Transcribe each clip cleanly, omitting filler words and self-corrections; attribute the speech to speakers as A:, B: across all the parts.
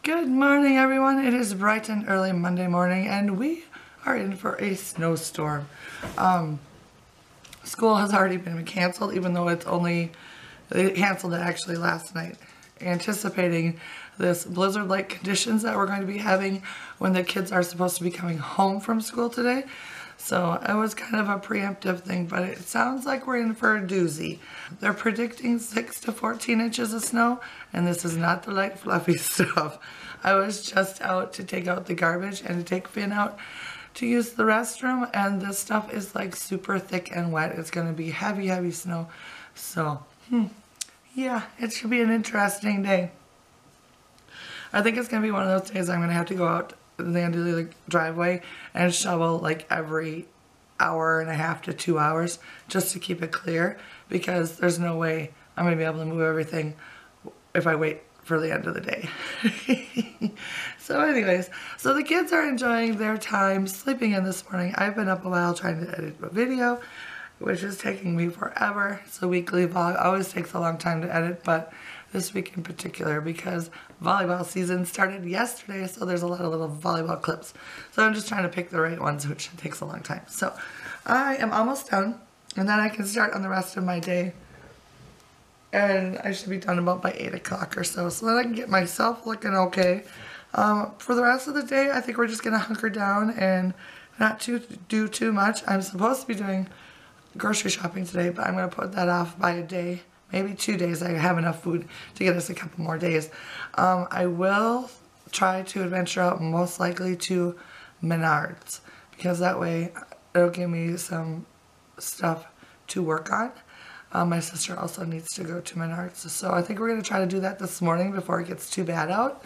A: Good morning, everyone. It is bright and early Monday morning, and we are in for a snowstorm. School has already been canceled, even though they canceled it actually last night, anticipating this blizzard-like conditions that we're going to be having when the kids are supposed to be coming home from school today. So it was kind of a preemptive thing, but it sounds like we're in for a doozy. They're predicting 6 to 14 inches of snow, and this is not the light fluffy stuff. I was just out to take out the garbage and to take Finn out to use the restroom, and this stuff is like super thick and wet. It's going to be heavy, heavy snow. So, yeah, it should be an interesting day. I think it's going to be one of those days I'm going to have to go out the end of the driveway and shovel like every hour and a half to 2 hours just to keep it clear, because there's no way I'm going to be able to move everything if I wait for the end of the day. So anyways, so the kids are enjoying their time sleeping in this morning. I've been up a while trying to edit a video, which is taking me forever. It's a weekly vlog. Always takes a long time to edit, but this week in particular, because volleyball season started yesterday, so there's a lot of little volleyball clips. So I'm just trying to pick the right ones, which takes a long time. So I am almost done, and then I can start on the rest of my day. And I should be done about by 8 o'clock or so that I can get myself looking okay. For the rest of the day, I think we're just going to hunker down and not do too much. I'm supposed to be doing grocery shopping today, but I'm going to put that off by a day. Maybe 2 days. I have enough food to get us a couple more days. I will try to adventure out most likely to Menards, because that way it'll give me some stuff to work on. My sister also needs to go to Menards, so I think we're going to try to do that this morning before it gets too bad out.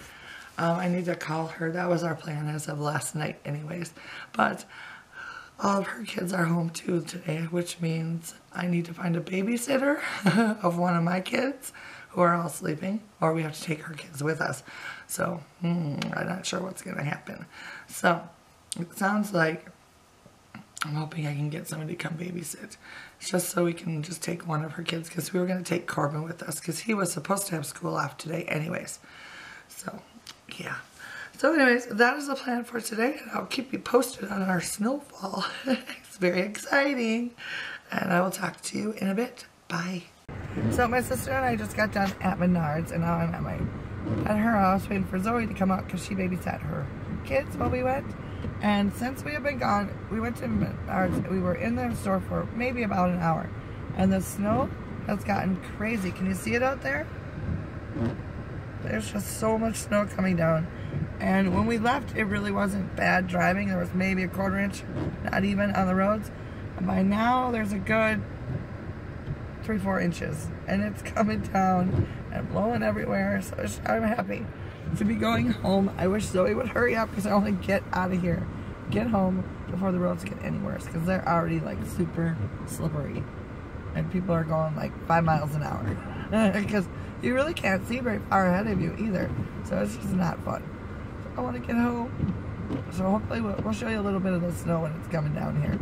A: I need to call her. That was our plan as of last night anyways. But all of her kids are home too today, which means I need to find a babysitter of one of my kids who are all sleeping, or we have to take her kids with us. So, I'm not sure what's going to happen. So, it sounds like I'm hoping I can get somebody to come babysit, just so we can just take one of her kids, because we were going to take Corbin with us, because he was supposed to have school off today anyways. So, yeah. So anyways, that is the plan for today, and I'll keep you posted on our snowfall. It's very exciting, and I will talk to you in a bit. Bye. So my sister and I just got done at Menards, and now I'm at her house waiting for Zoe to come out because she babysat her kids while we went. And since we have been gone, we went to Menards. We were in the store for maybe about an hour, and the snow has gotten crazy. Can you see it out there? There's just so much snow coming down. And when we left, it really wasn't bad driving. There was maybe a 1/4 inch, not even, on the roads. And by now, there's a good 3-4 inches. And it's coming down and blowing everywhere. So I'm happy to be going home. I wish Zoe would hurry up, because I want to get out of here. Get home before the roads get any worse, because they're already like super slippery. And people are going like 5 miles an hour. Because you really can't see very far ahead of you either. So it's just not fun. I want to get home. So hopefully we'll show you a little bit of the snow when it's coming down here.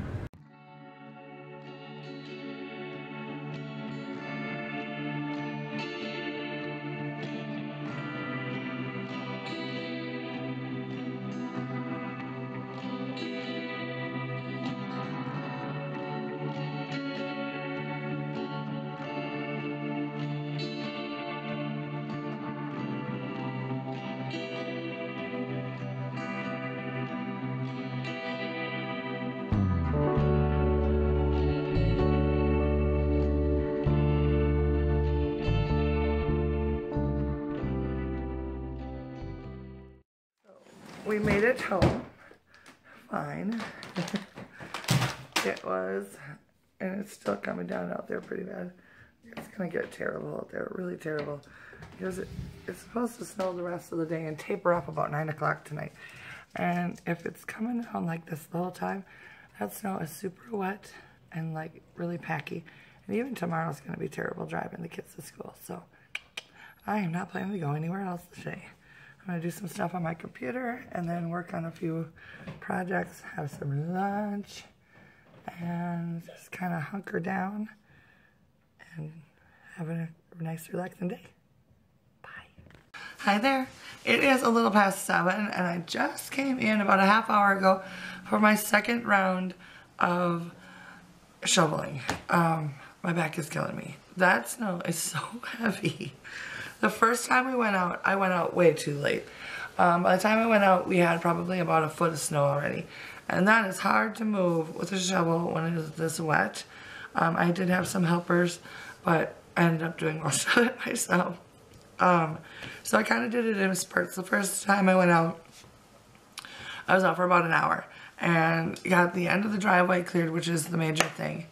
A: We made it home fine. It was, and it's still coming down out there pretty bad. It's gonna get terrible out there, really terrible, because it's supposed to snow the rest of the day and taper off about 9 o'clock tonight. And if it's coming down like this the whole time, that snow is super wet and like really packy. And even tomorrow's gonna be terrible driving the kids to school. So I am not planning to go anywhere else today. I'm going to do some stuff on my computer and then work on a few projects, have some lunch, and just kind of hunker down and have a nice relaxing day. Bye. Hi there. It is a little past 7 and I just came in about a half hour ago for my second round of shoveling. My back is killing me. That snow is so heavy. The first time we went out, I went out way too late. By the time I went out, we had probably about a foot of snow already. And that is hard to move with a shovel when it is this wet. I did have some helpers, but I ended up doing most of it myself. So I kind of did it in spurts. The first time I went out, I was out for about an hour and got the end of the driveway cleared, which is the major thing,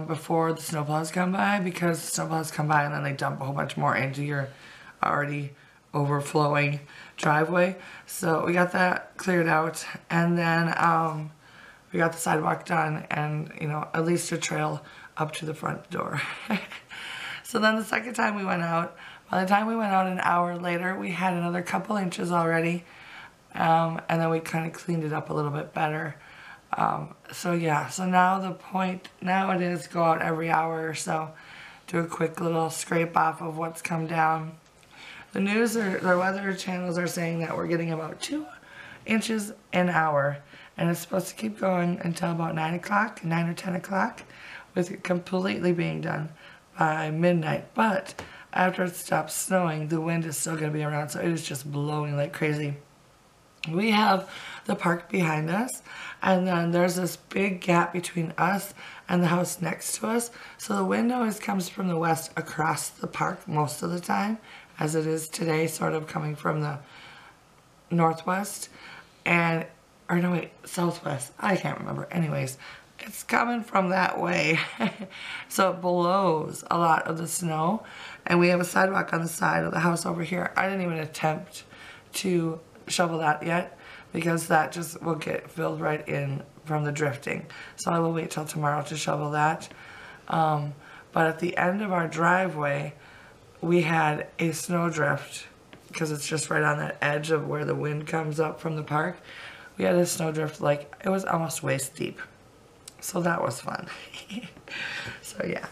A: before the snowplows come by, because the snowplows come by and then they dump a whole bunch more into your already overflowing driveway. So we got that cleared out, and then we got the sidewalk done and, you know, at least a trail up to the front door. So then the second time we went out, by the time we went out an hour later, we had another couple inches already. And then we kind of cleaned it up a little bit better. So yeah, so now the point, now it is go out every hour or so, do a quick little scrape off of what's come down. The news or the weather channels are saying that we're getting about 2 inches an hour. And it's supposed to keep going until about 9 o'clock, 9 or 10 o'clock, with it completely being done by midnight. But after it stops snowing, the wind is still going to be around, so it is just blowing like crazy. We have the park behind us, and then there's this big gap between us and the house next to us. So the wind always comes from the west across the park most of the time, as it is today, sort of coming from the northwest, and, or no wait, southwest, I can't remember. Anyways, it's coming from that way. So it blows a lot of the snow, and we have a sidewalk on the side of the house over here. I didn't even attempt to shovel that yet because that just will get filled right in from the drifting. So I will wait till tomorrow to shovel that. But at the end of our driveway, we had a snowdrift because it's just right on that edge of where the wind comes up from the park. We had a snowdrift, like it was almost waist deep. So that was fun. So yeah.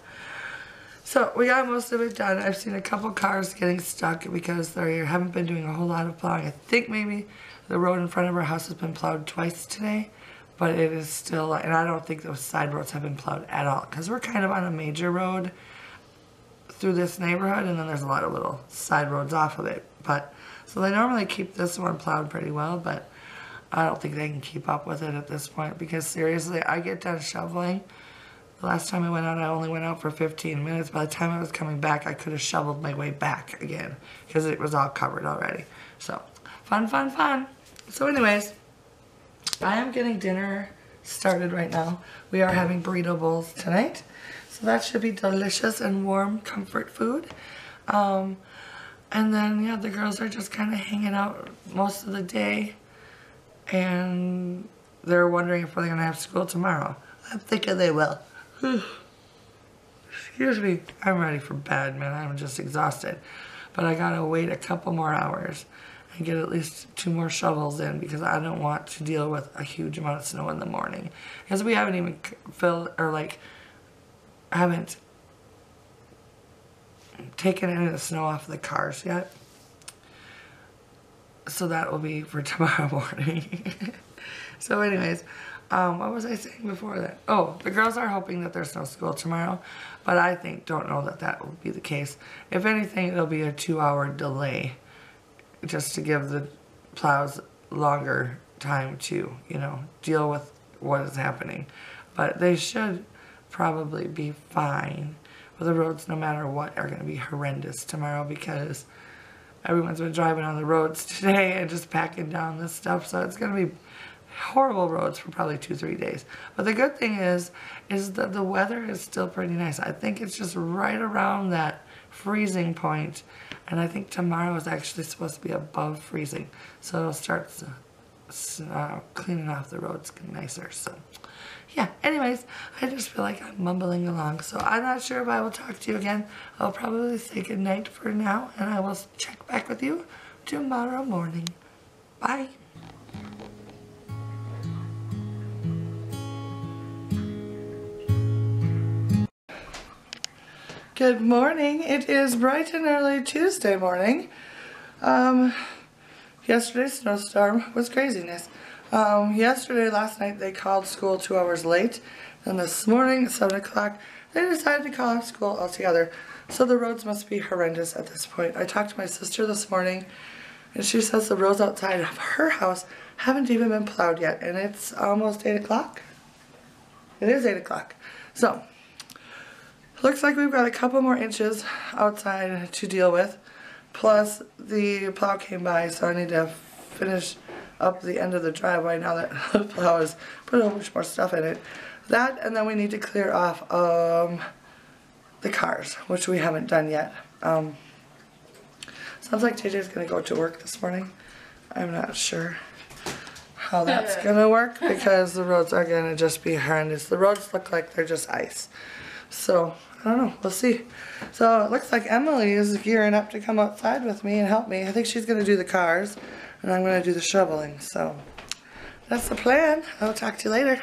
A: So we got most of it done. I've seen a couple cars getting stuck because they haven't been doing a whole lot of plowing. I think maybe the road in front of our house has been plowed twice today, but it is still, and I don't think those side roads have been plowed at all because we're kind of on a major road through this neighborhood, and then there's a lot of little side roads off of it. But so they normally keep this one plowed pretty well, but I don't think they can keep up with it at this point because seriously, I get done shoveling. The last time I went out, I only went out for 15 minutes. By the time I was coming back, I could have shoveled my way back again because it was all covered already. So, fun, fun, fun. So anyways, I am getting dinner started right now. We are having burrito bowls tonight. So that should be delicious and warm comfort food. And then, yeah, the girls are just kind of hanging out most of the day. And they're wondering if we're going to have school tomorrow. I'm thinking they will. Excuse me. I'm ready for bed, man. I'm just exhausted. But I gotta wait a couple more hours and get at least 2 more shovels in because I don't want to deal with a huge amount of snow in the morning. Because we haven't even filled, or like, haven't taken any of the snow off the cars yet. So that will be for tomorrow morning. So anyways, what was I saying before that? Oh, the girls are hoping that there's no school tomorrow, but I don't know that that will be the case. If anything, it'll be a 2-hour delay just to give the plows longer time to, you know, deal with what is happening. But they should probably be fine. But the roads, no matter what, are going to be horrendous tomorrow because everyone's been driving on the roads today and just packing down this stuff. So it's going to be horrible roads for probably 2-3 days. But the good thing is that the weather is still pretty nice. I think it's just right around that freezing point, and I think tomorrow is actually supposed to be above freezing, so it'll start cleaning off the roads nicer. So yeah, anyways, I just feel like I'm mumbling along, so I'm not sure if I will talk to you again. I'll probably say good night for now, and I will check back with you tomorrow morning. Bye. Good morning. It is bright and early Tuesday morning. Yesterday's snowstorm was craziness. Last night, they called school 2 hours late. Then this morning at 7 o'clock, they decided to call off school altogether. So the roads must be horrendous at this point. I talked to my sister this morning, and she says the roads outside of her house haven't even been plowed yet. And it's almost 8 o'clock. It is 8 o'clock. So, looks like we've got a couple more inches outside to deal with. Plus, the plow came by, so I need to finish up the end of the driveway now that the plow has put a whole bunch more stuff in it. That, and then we need to clear off the cars, which we haven't done yet. Sounds like JJ's going to go to work this morning. I'm not sure how that's going to work because the roads are going to just be horrendous. The roads look like they're just ice. So, I don't know. We'll see. So, it looks like Emily is gearing up to come outside with me and help me. I think she's going to do the cars, and I'm going to do the shoveling. So, that's the plan. I'll talk to you later.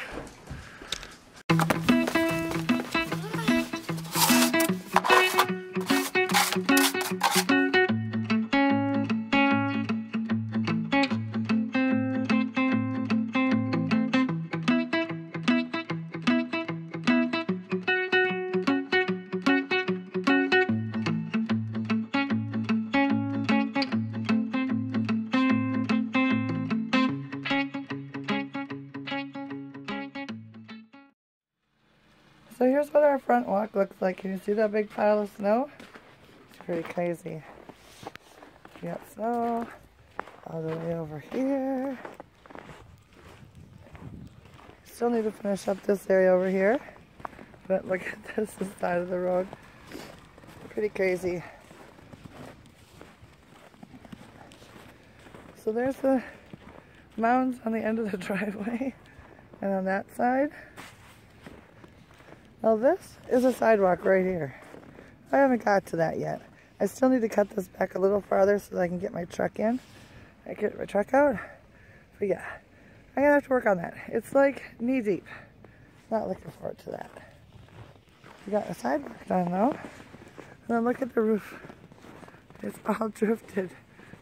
A: So here's what our front walk looks like. Can you see that big pile of snow? It's pretty crazy. We got snow all the way over here. Still need to finish up this area over here. But look at this side of the road. Pretty crazy. So there's the mounds on the end of the driveway. And on that side. Now this is a sidewalk right here. I haven't got to that yet. I still need to cut this back a little farther so that I can get my truck in. I get my truck out. But yeah, I'm gonna have to work on that. It's like knee deep. Not looking forward to that. We got a sidewalk done though. And then look at the roof. It's all drifted.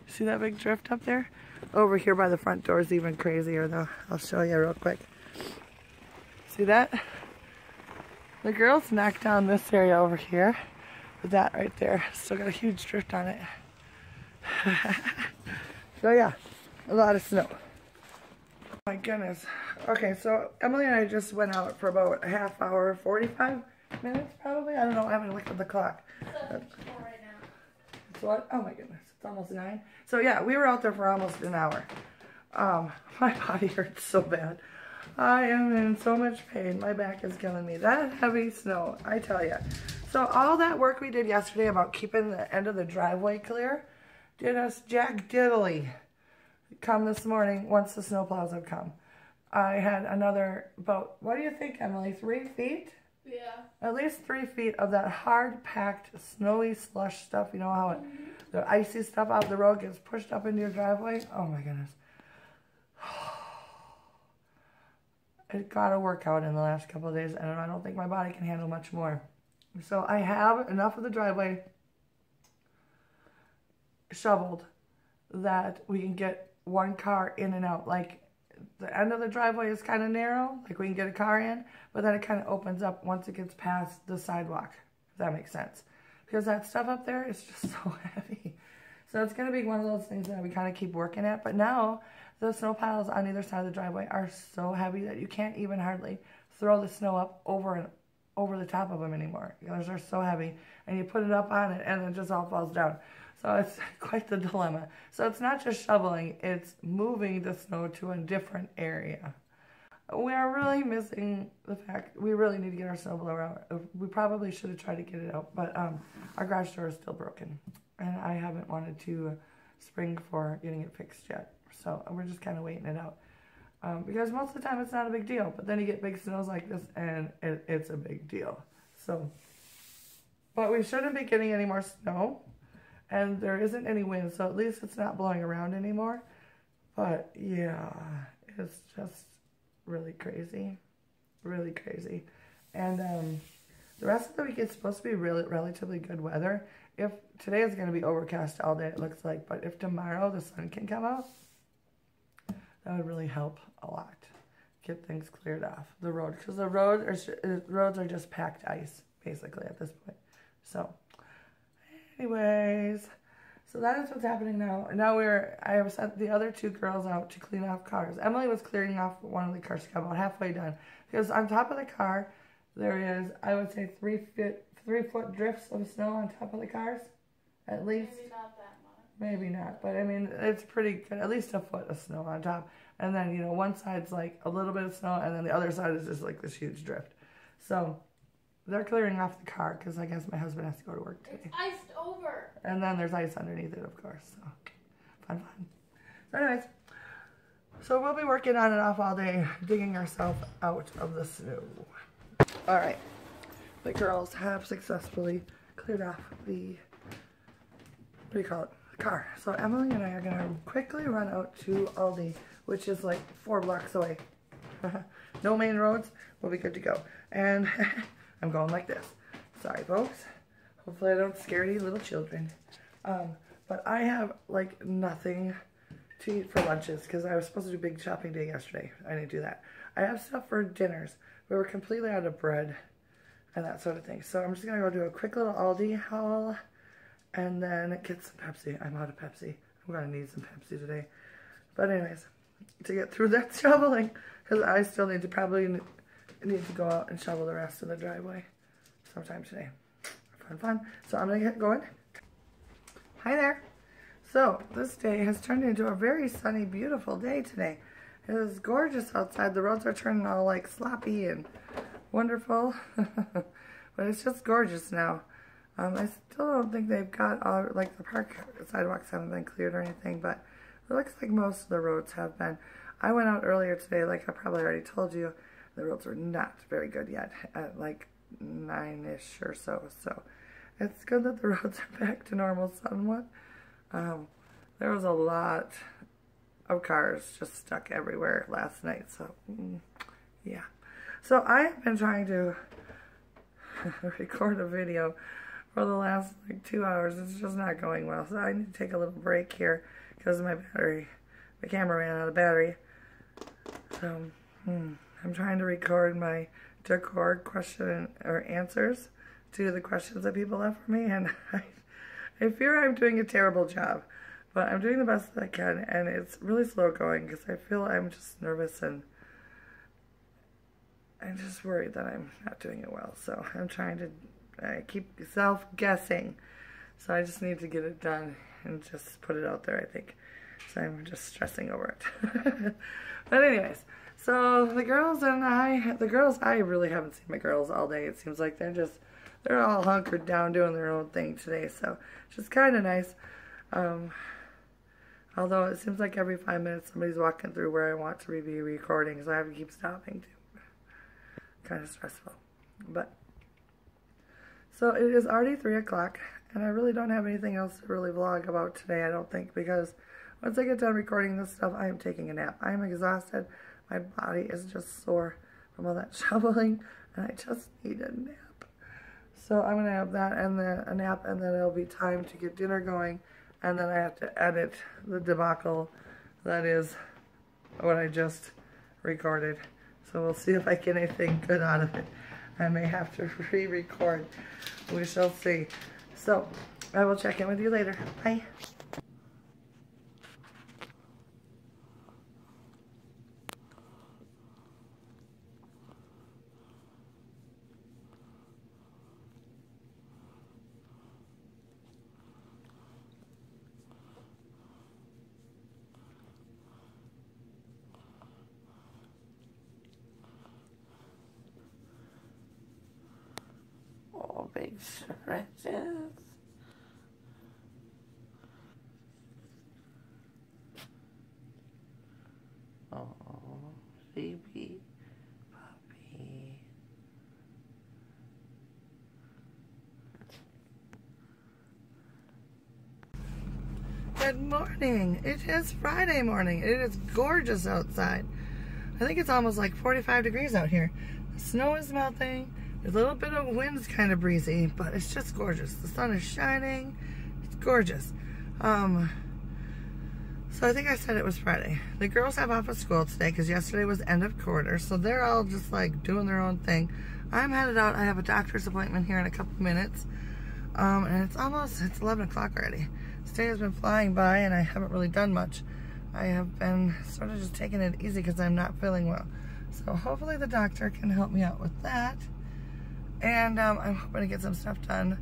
A: See that big drift up there? Over here by the front door is even crazier though. I'll show you real quick. See that? The girls knocked down this area over here with that right there. Still got a huge drift on it. So yeah, a lot of snow. Oh my goodness. Okay, so Emily and I just went out for about a half hour, 45 minutes probably. I don't know, I haven't looked at the clock.
B: It's 7:54 right now.
A: It's what? Oh my goodness, it's almost 9. So yeah, we were out there for almost an hour. My body hurts so bad. I am in so much pain. My back is killing me. That heavy snow, I tell you. So all that work we did yesterday about keeping the end of the driveway clear did us jack diddly come this morning once the snowplows have come. I had another about, what do you think, Emily, 3 feet?
B: Yeah.
A: At least 3 feet of that hard-packed, snowy slush stuff. You know how the icy stuff out the road gets pushed up into your driveway? Oh my goodness. It got a workout in the last couple of days, and I don't think my body can handle much more. So I have enough of the driveway shoveled that we can get one car in and out. Like, the end of the driveway is kind of narrow, like we can get a car in, but then it kind of opens up once it gets past the sidewalk, if that makes sense. Because that stuff up there is just so heavy. So it's going to be one of those things that we kind of keep working at. But now, the snow piles on either side of the driveway are so heavy that you can't even hardly throw the snow up over the top of them anymore. Because they're so heavy. And you put it up on it and it just all falls down. So it's quite the dilemma. So it's not just shoveling, it's moving the snow to a different area. We are really missing the fact we really need to get our snowblower out. We probably should have tried to get it out, but our garage door is still broken. And I haven't wanted to spring for getting it fixed yet. So we're just kind of waiting it out. Because most of the time it's not a big deal. But then you get big snows like this and it's a big deal. So, but we shouldn't be getting any more snow. And there isn't any wind. So at least it's not blowing around anymore. But yeah, it's just really crazy. Really crazy. And The rest of the week is supposed to be really relatively good weather. If today is going to be overcast all day, it looks like, but if tomorrow the sun can come out, that would really help a lot. Get things cleared off the road, because the roads are just packed ice basically at this point. So, anyways, so that is what's happening now. Now I have sent the other 2 girls out to clean off cars. Emily was clearing off one of the cars. She got about halfway done, because on top of the car there is, I would say, 3-foot drifts of snow on top of the cars, at least.
B: Maybe not that much.
A: Maybe not, but I mean, it's pretty good. At least a foot of snow on top. And then, you know, one side's like a little bit of snow, and then the other side is just like this huge drift. So they're clearing off the car, because I guess my husband has to go to work today.
B: It's iced over.
A: And then there's ice underneath it, of course. So, fun. So anyways, so we'll be working on and off all day, digging ourselves out of the snow. All right, the girls have successfully cleared off the, what do you call it, the car. So Emily and I are gonna quickly run out to Aldi, which is like 4 blocks away. No main roads, we'll be good to go. And I'm going like this. Sorry, folks. Hopefully I don't scare any little children. But I have like nothing to eat for lunches, because I was supposed to do big shopping day yesterday. I didn't do that. I have stuff for dinners. We were completely out of bread and that sort of thing. So I'm just going to go do a quick little Aldi haul and then get some Pepsi. I'm out of Pepsi. I'm going to need some Pepsi today. But anyways, to get through that shoveling, because I still need to need to go out and shovel the rest of the driveway sometime today. Fun. So I'm going to get going. Hi there. So this day has turned into a very sunny, beautiful day today. It is gorgeous outside. The roads are turning all like sloppy and wonderful. But it's just gorgeous now. I still don't think they've got all, like, the park sidewalks haven't been cleared or anything, but it looks like most of the roads have been. I went out earlier today, like I probably already told you. The roads are not very good yet, at like 9-ish or so. So it's good that the roads are back to normal somewhat. There was a lot of cars just stuck everywhere last night, so yeah. So I have been trying to record a video for the last like 2 hours. It's just not going well, so I need to take a little break here because my camera ran out of battery. So I'm trying to record my decor question or answers to the questions that people left for me, and I fear I'm doing a terrible job, but I'm doing the best that I can, and it's really slow going because I feel I'm just nervous and I'm just worried that I'm not doing it well. So I'm trying to keep self-guessing, so I just need to get it done and just put it out there, I think. So I'm just stressing over it. But anyways, so the girls, I really haven't seen my girls all day. It seems like they're all hunkered down doing their own thing today, so it's just kind of nice. Although it seems like every 5 minutes somebody's walking through where I want to be recording, so I have to keep stopping too. Kind of stressful. But so it is already 3 o'clock, and I really don't have anything else to really vlog about today, I don't think, because once I get done recording this stuff, I am taking a nap. I am exhausted. My body is just sore from all that shoveling, and I just need a nap. So I'm going to have that and then a nap, and then it'll be time to get dinner going, and then I have to edit the debacle that is what I just recorded. So we'll see if I get anything good out of it. I may have to re-record. We shall see. So I will check in with you later. Bye. Big stretches. Oh, baby puppy. Good morning. It is Friday morning. It is gorgeous outside. I think it's almost like 45 degrees out here. The snow is melting. A little bit of wind's kind of breezy, but it's just gorgeous. The sun is shining. It's gorgeous. So I think I said it was Friday. The girls have off of school today because yesterday was end of quarter, so they're all just like doing their own thing. I'm headed out. I have a doctor's appointment here in a couple minutes, and it's 11 o'clock already. This day has been flying by, and I haven't really done much. I have been sort of just taking it easy because I'm not feeling well. So hopefully the doctor can help me out with that. And I'm hoping to get some stuff done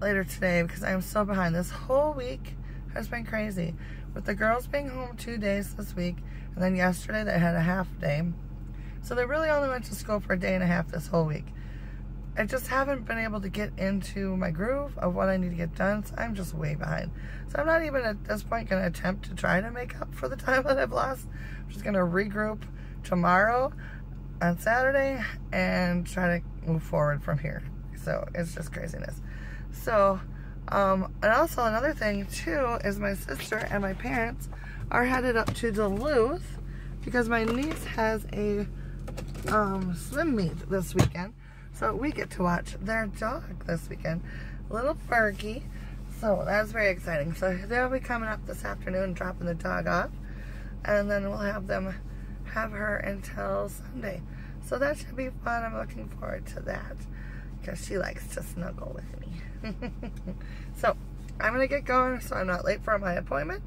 A: later today because I am so behind. This whole week has been crazy. With the girls being home 2 days this week, and then yesterday they had a half day. So they really only went to school for a day and a half this whole week. I just haven't been able to get into my groove of what I need to get done, so I'm just way behind. So I'm not even at this point going to attempt to try to make up for the time that I've lost. I'm just going to regroup tomorrow on Saturday and try to move forward from here. So it's just craziness. So, and also another thing too is my sister and my parents are headed up to Duluth because my niece has a swim meet this weekend. So we get to watch their dog this weekend, little Fergie. So that's very exciting. So they'll be coming up this afternoon, dropping the dog off, and then we'll have them have her until Sunday. So that should be fun. I'm looking forward to that because she likes to snuggle with me. So I'm gonna get going so I'm not late for my appointment,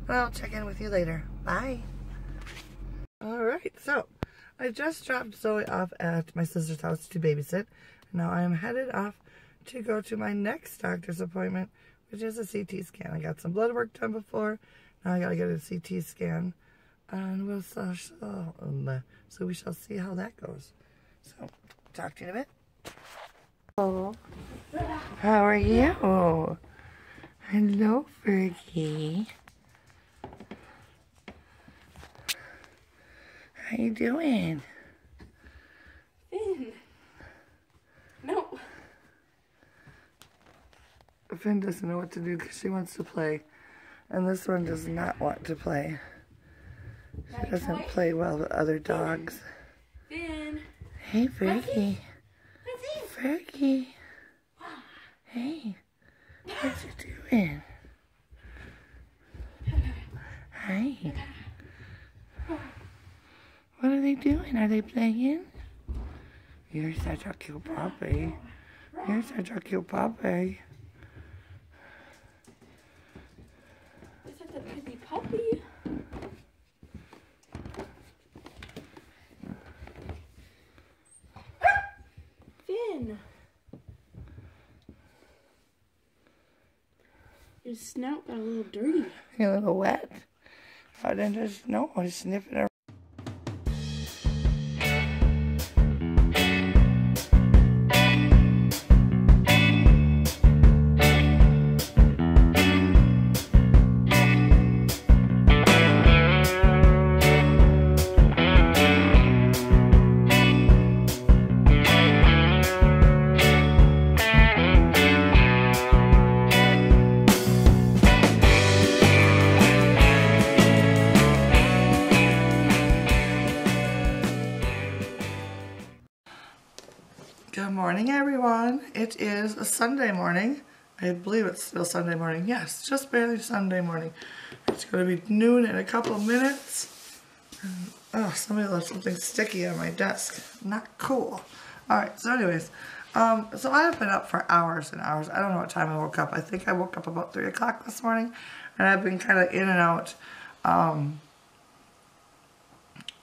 A: and I'll check in with you later. Bye. All right, so I just dropped Zoe off at my sister's house to babysit. Now I am headed off to go to my next doctor's appointment, which is a CT scan. I got some blood work done before. Now I gotta get a CT scan, and so we shall see how that goes. So, talk to you in a bit. Oh, how are you? Hello, Fergie. How you doing?
B: Finn. No.
A: Finn doesn't know what to do because she wants to play, and this one does not want to play. She doesn't play well with other dogs.
B: Finn.
A: Hey, Fergie. Fergie. Hey, what you doing? Hi. What are they doing? Are they playing? You're such a cute puppy. You're such a cute puppy.
B: Is that the pretty puppy? Finn. Your snout got a little dirty.
A: You're a little wet. Out in the snow, sniffing around. Good morning, everyone. It is a Sunday morning. I believe it's still Sunday morning. Yes, just barely Sunday morning. It's going to be noon in a couple of minutes. And, oh, somebody left something sticky on my desk. Not cool. Alright, so anyways. So I have been up for hours and hours. I don't know what time I woke up. I think I woke up about 3 o'clock this morning. And I've been kind of in and out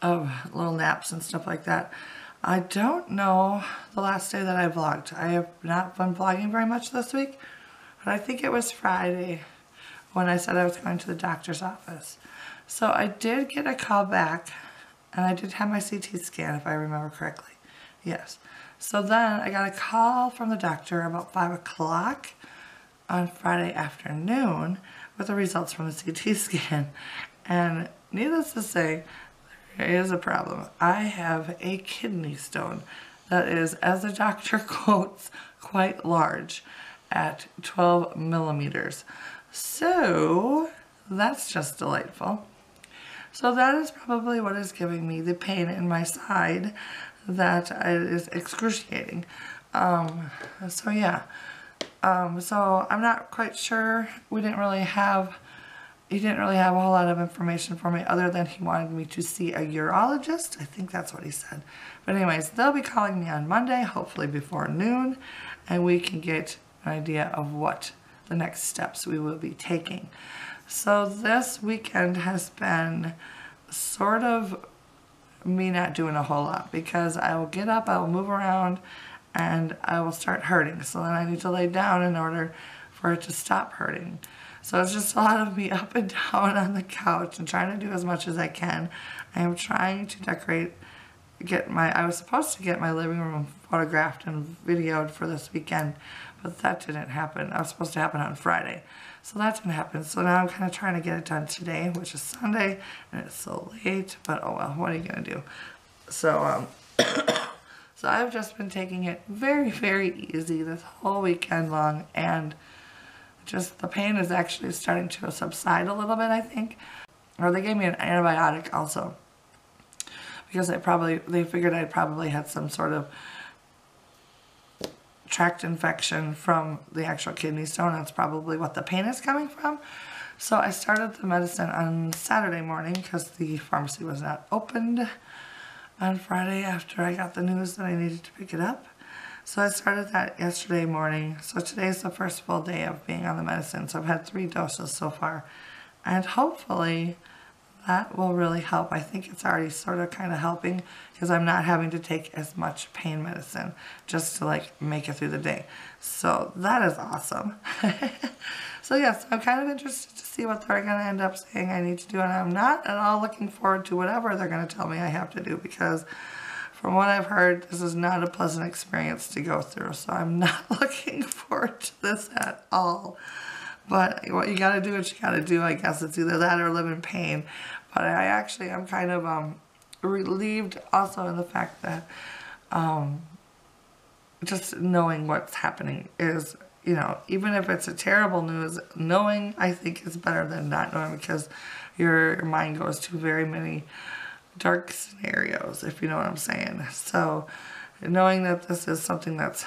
A: of little naps and stuff like that. I don't know the last day that I vlogged. I have not been vlogging very much this week, but I think it was Friday when I said I was going to the doctor's office. So I did get a call back, and I did have my CT scan, if I remember correctly. Yes. So then I got a call from the doctor about 5 o'clock on Friday afternoon with the results from the CT scan. And needless to say, there is a problem. I have a kidney stone that is, as the doctor quotes, quite large at 12 millimeters. So that's just delightful. So that is probably what is giving me the pain in my side that is excruciating. So yeah. So I'm not quite sure. He didn't really have a whole lot of information for me other than he wanted me to see a urologist. I think that's what he said. But anyways, they'll be calling me on Monday, hopefully before noon, and we can get an idea of what the next steps we will be taking. So this weekend has been sort of me not doing a whole lot because I will get up, I will move around, and I will start hurting. So then I need to lay down in order for it to stop hurting. So it's just a lot of me up and down on the couch and trying to do as much as I can. I am trying to decorate, I was supposed to get my living room photographed and videoed for this weekend, but that didn't happen. That was supposed to happen on Friday. So that didn't happen. So now I'm kind of trying to get it done today, which is Sunday, and it's so late, but oh well, what are you going to do? So, so I've just been taking it very, very easy this whole weekend long, and just the pain is actually starting to subside a little bit, I think. Or they gave me an antibiotic also, because they figured I probably had some sort of tract infection from the actual kidney stone. That's probably what the pain is coming from. So I started the medicine on Saturday morning because the pharmacy was not opened on Friday after I got the news that I needed to pick it up. So I started that yesterday morning. So today's the first full day of being on the medicine. So I've had 3 doses so far. And hopefully that will really help. I think it's already sort of kind of helping because I'm not having to take as much pain medicine just to like make it through the day. So that is awesome. So yes, I'm kind of interested to see what they're going to end up saying I need to do. And I'm not at all looking forward to whatever they're going to tell me I have to do, because from what I've heard, this is not a pleasant experience to go through. So I'm not looking forward to this at all. But what you gotta do, what you gotta do. I guess it's either that or live in pain. But I actually am kind of relieved also in the fact that just knowing what's happening is, you know, even if it's a terrible news, knowing I think is better than not knowing, because your mind goes to very many dark scenarios, if you know what I'm saying. So knowing that this is something that's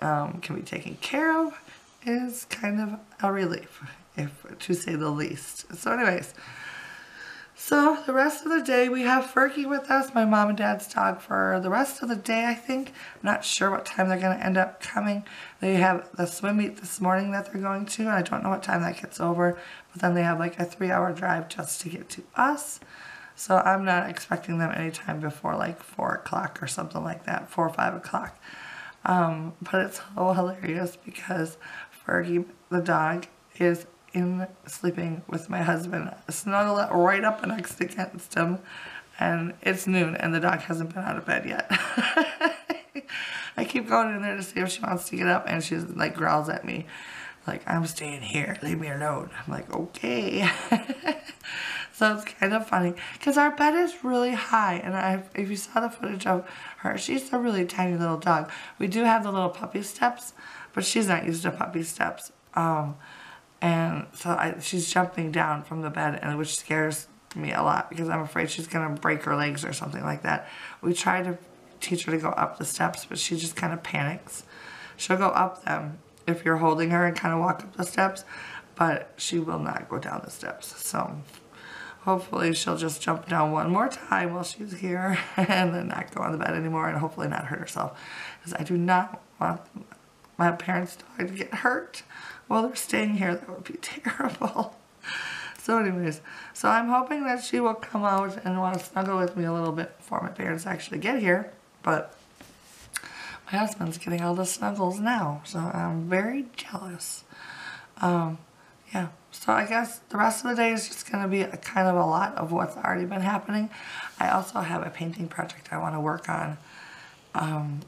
A: can be taken care of is kind of a relief, if to say the least. So anyways, so the rest of the day we have Fergie with us, my mom and dad's dog, for the rest of the day, I think. I'm not sure what time they're going to end up coming. They have the swim meet this morning that they're going to, and I don't know what time that gets over, but then they have like a 3-hour drive just to get to us. So I'm not expecting them anytime before like 4 o'clock or something like that, 4 or 5 o'clock. But it's so hilarious because Fergie, the dog, is sleeping with my husband, snuggled right up next against him, and it's noon and the dog hasn't been out of bed yet. I keep going in there to see if she wants to get up, and she's like growls at me like, I'm staying here, leave me alone. I'm like, okay. So it's kind of funny because our bed is really high, and if you saw the footage of her, she's a really tiny little dog. We do have the little puppy steps, but she's not used to puppy steps. And so she's jumping down from the bed, and which scares me a lot because I'm afraid she's going to break her legs or something like that. We try to teach her to go up the steps, but she just kind of panics. She'll go up them if you're holding her and kind of walk up the steps, but she will not go down the steps. So hopefully she'll just jump down one more time while she's here and then not go on the bed anymore, and hopefully not hurt herself, because I do not want my parents' dog to get hurt while they're staying here. That would be terrible. So anyways, so I'm hoping that she will come out and want to snuggle with me a little bit before my parents actually get here, but my husband's getting all the snuggles now, so I'm very jealous. Yeah, so I guess the rest of the day is just going to be a kind of a lot of what's already been happening. I also have a painting project I want to work on,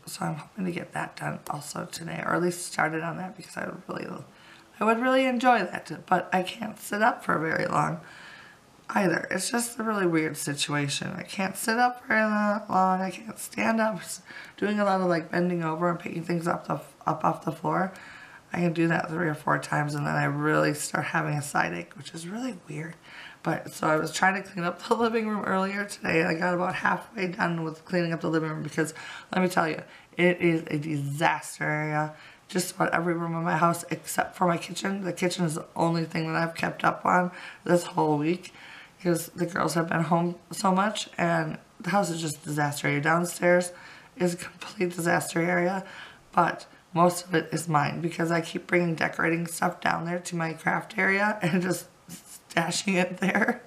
A: so I'm hoping to get that done also today, or at least started on that, because I would really enjoy that, but I can't sit up for very long either. It's just a really weird situation. I can't sit up very long. I can't stand up. Doing a lot of like bending over and picking things up off the floor. I can do that 3 or 4 times and then I really start having a side ache, which is really weird. But so I was trying to clean up the living room earlier today, and I got about halfway done with cleaning up the living room because let me tell you, it is a disaster area. Just about every room in my house except for my kitchen. The kitchen is the only thing that I've kept up on this whole week because the girls have been home so much and the house is just a disaster area. Downstairs is a complete disaster area, but most of it is mine because I keep bringing decorating stuff down there to my craft area and just stashing it there.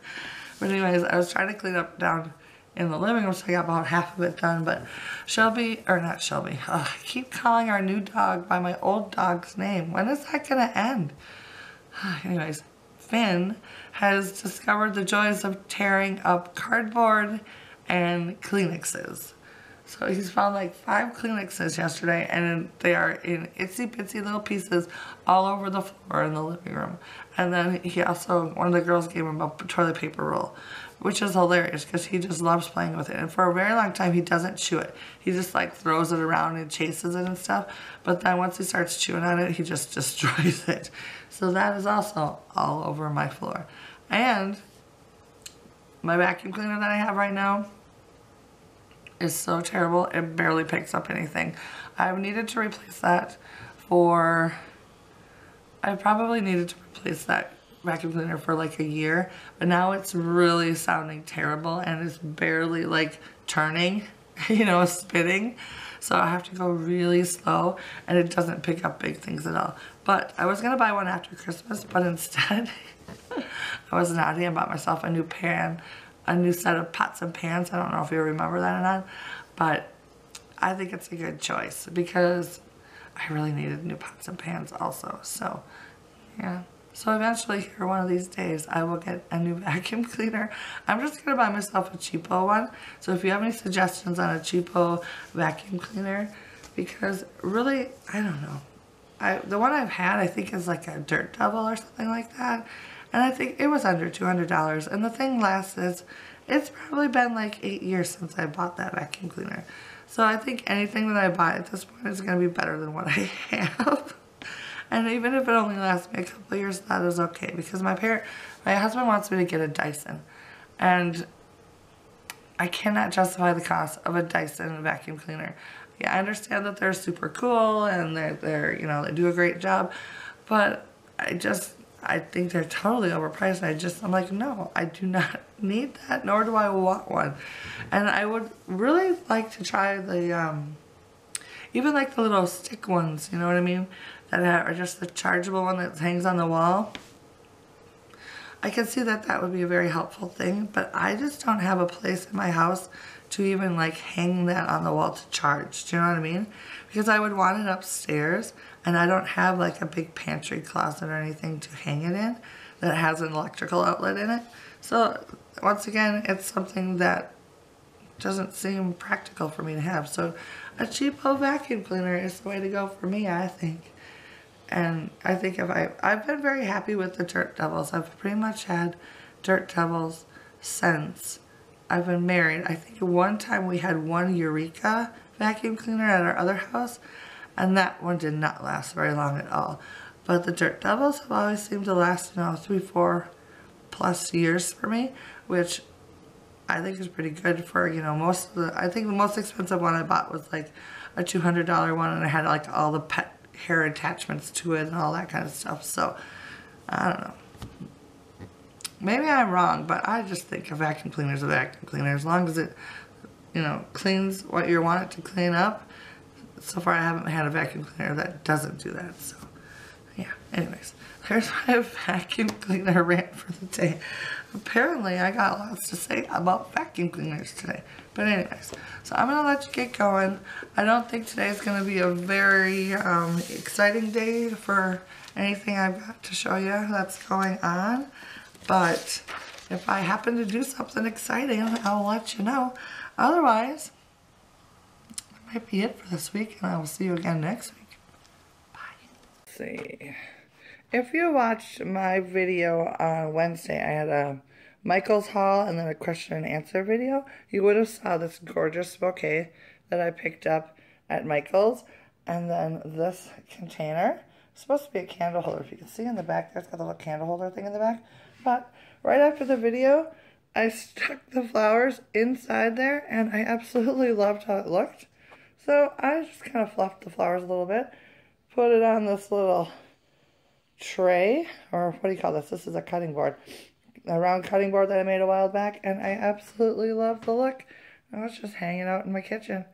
A: But anyways, I was trying to clean up down in the living room, so I got about half of it done. But Shelby, or not Shelby, I keep calling our new dog by my old dog's name. When is that gonna end? Anyways, Finn has discovered the joys of tearing up cardboard and Kleenexes. So he's found like 5 Kleenexes yesterday, and they are in itsy bitsy little pieces all over the floor in the living room. And then he also, one of the girls gave him a toilet paper roll, which is hilarious because he just loves playing with it. And for a very long time, he doesn't chew it. He just like throws it around and chases it and stuff. But then once he starts chewing on it, he just destroys it. So that is also all over my floor. And my vacuum cleaner that I have right now is so terrible, it barely picks up anything. I've needed to replace that I probably needed to replace that vacuum cleaner for like a year, but now it's really sounding terrible and it's barely like turning, you know, spinning. So I have to go really slow and it doesn't pick up big things at all. But I was gonna buy one after Christmas, but instead I was naughty and bought myself a new pan, a new set of pots and pans. I don't know if you remember that or not, but I think it's a good choice because I really needed new pots and pans also. So yeah. So eventually here one of these days I will get a new vacuum cleaner. I'm just gonna buy myself a cheapo one. So if you have any suggestions on a cheapo vacuum cleaner, because really, I don't know. The one I've had I think is like a Dirt Devil or something like that. And I think it was under $200. And the thing lasts, it's probably been like 8 years since I bought that vacuum cleaner. So I think anything that I buy at this point is going to be better than what I have. And even if it only lasts me a couple of years, that is okay. Because my husband wants me to get a Dyson. And I cannot justify the cost of a Dyson vacuum cleaner. Yeah, I understand that they're super cool and they're you know, they do a great job. But I think they're totally overpriced. I'm like, no, I do not need that, nor do I want one. And I would really like to try the, even like the little stick ones, you know what I mean? That are just the chargeable one that hangs on the wall. I can see that that would be a very helpful thing, but I just don't have a place in my house to even like hang that on the wall to charge. Do you know what I mean? Because I would want it upstairs and I don't have like a big pantry closet or anything to hang it in that has an electrical outlet in it. So once again, it's something that doesn't seem practical for me to have. So a cheapo vacuum cleaner is the way to go for me, I think. And I think I've been very happy with the Dirt Devils. I've pretty much had Dirt Devils since I've been married. I think one time we had one Eureka vacuum cleaner at our other house, and that one did not last very long at all. But the Dirt Devils have always seemed to last, you know, 3-4 plus years for me, which I think is pretty good for, you know, I think the most expensive one I bought was like a $200 one, and it had like all the pet hair attachments to it and all that kind of stuff. So I don't know, maybe I'm wrong, but I just think a vacuum cleaner is a vacuum cleaner as long as it, you know, cleans what you want it to clean up. So far I haven't had a vacuum cleaner that doesn't do that. So yeah, anyways, there's my vacuum cleaner rant for the day. Apparently I got lots to say about vacuum cleaners today. But anyways, so I'm going to let you get going. I don't think today's going to be a very exciting day for anything I've got to show you that's going on. But if I happen to do something exciting, I'll let you know. Otherwise, that might be it for this week, and I will see you again next week. Bye. Let's see. If you watched my video on Wednesday, I had a Michael's haul and then a question and answer video. You would have saw this gorgeous bouquet that I picked up at Michael's, and then this container. It's supposed to be a candle holder. If you can see in the back, there's got a little candle holder thing in the back. But right after the video, I stuck the flowers inside there, and I absolutely loved how it looked. So I just kind of fluffed the flowers a little bit, put it on this little tray, or what do you call this? This is a cutting board. A round cutting board that I made a while back, and I absolutely love the look. I was just hanging out in my kitchen.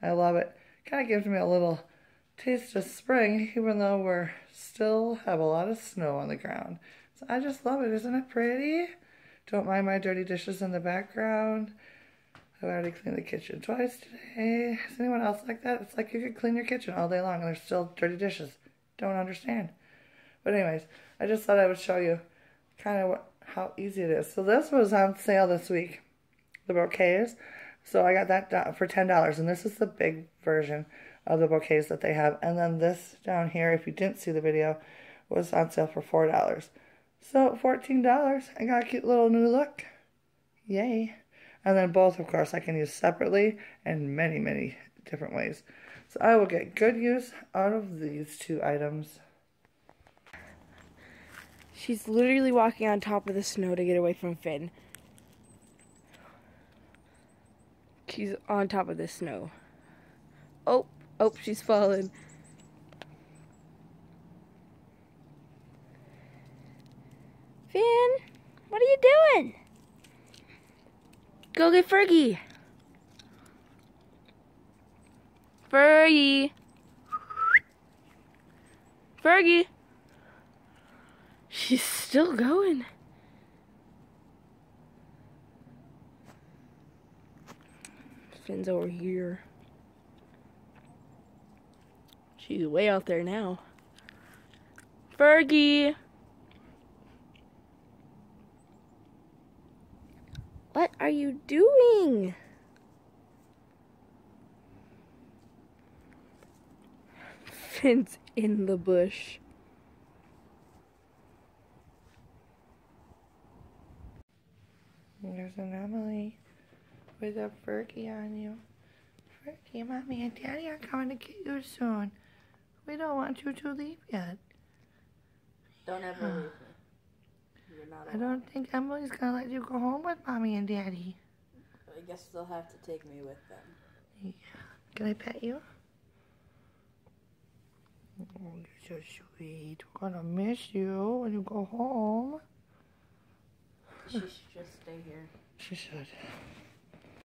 A: I love it. Kind of gives me a little taste of spring, even though we're still have a lot of snow on the ground. So I just love it. Isn't it pretty? Don't mind my dirty dishes in the background. I've already cleaned the kitchen twice today. Is anyone else like that? It's like you could clean your kitchen all day long and there's still dirty dishes. Don't understand. But anyways, I just thought I would show you kind of how easy it is. So this was on sale this week, the bouquets. So I got that for $10, and this is the big version of the bouquets that they have. And then this down here, if you didn't see the video, was on sale for $4. So $14, I got a cute little new look. Yay. And then both, of course, I can use separately in many, many different ways. So I will get good use out of these two items.
B: She's literally walking on top of the snow to get away from Finn. She's on top of the snow. Oh, she's fallen. Finn, what are you doing? Go get Fergie. Fergie. Fergie. She's still going. Finn's over here. She's way out there now. Fergie! What are you doing? Finn's in the bush.
A: There's an Emily with a Fergie on you. Fergie, Mommy and Daddy are coming to get you soon. We don't want you to leave yet.
C: Don't ever leave me. You're not
A: I don't think Emily's gonna let you go home with Mommy and Daddy.
C: I guess they'll have to take me with them.
A: Yeah. Can I pet you? Oh, you're so sweet. We're gonna miss you when you go home.
C: She should just stay here.
A: She should.